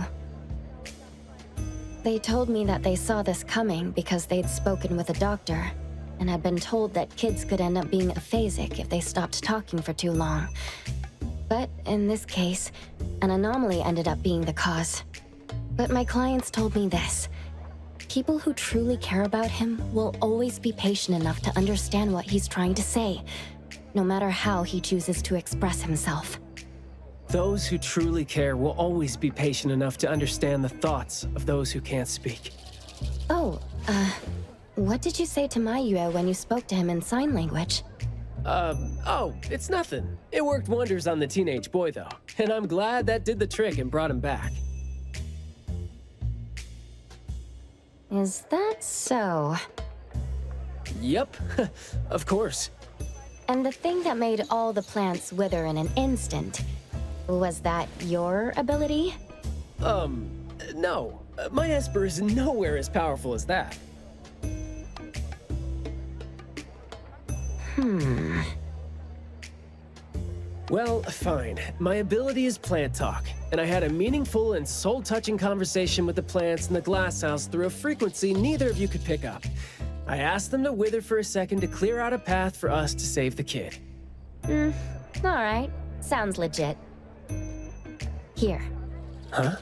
They told me that they saw this coming because they'd spoken with a doctor, and had been told that kids could end up being aphasic if they stopped talking for too long. But in this case, an anomaly ended up being the cause. But my clients told me this. People who truly care about him will always be patient enough to understand what he's trying to say, no matter how he chooses to express himself. Those who truly care will always be patient enough to understand the thoughts of those who can't speak. Oh, what did you say to Maiyue when you spoke to him in sign language? Oh, it's nothing. It worked wonders on the teenage boy, though, and I'm glad that did the trick and brought him back. Is that so? Yep, of course. And the thing that made all the plants wither in an instant, was that your ability? No. My Esper is nowhere as powerful as that. Well, fine. My ability is plant talk, and I had a meaningful and soul-touching conversation with the plants in the glass house through a frequency neither of you could pick up. I asked them to wither for a second to clear out a path for us to save the kid. Alright. Sounds legit. Here. Huh?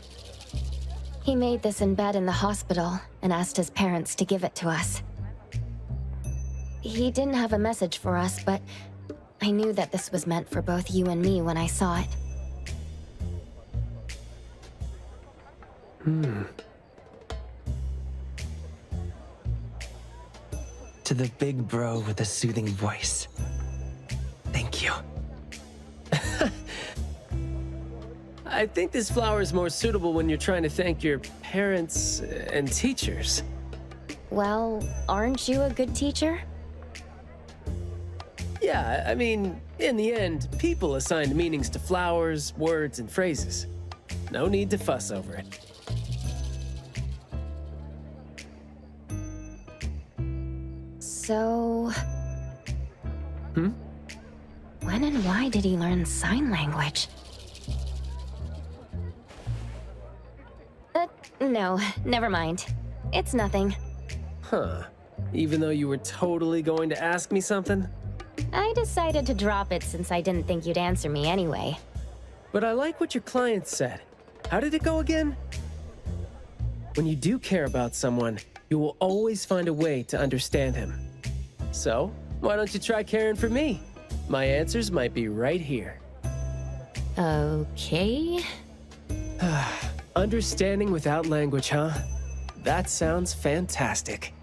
He made this in bed in the hospital and asked his parents to give it to us. He didn't have a message for us, but I knew that this was meant for both you and me when I saw it. To the big bro with a soothing voice. Thank you. I think this flower is more suitable when you're trying to thank your parents and teachers. Well, aren't you a good teacher? Yeah, I mean, in the end, people assigned meanings to flowers, words, and phrases. No need to fuss over it. So... When and why did he learn sign language? No, never mind. It's nothing. Huh. Even though you were totally going to ask me something? I decided to drop it since I didn't think you'd answer me anyway. But I like what your client said. How did it go again? When you do care about someone, you will always find a way to understand him. So, why don't you try caring for me? My answers might be right here. Okay. Understanding without language, huh? That sounds fantastic.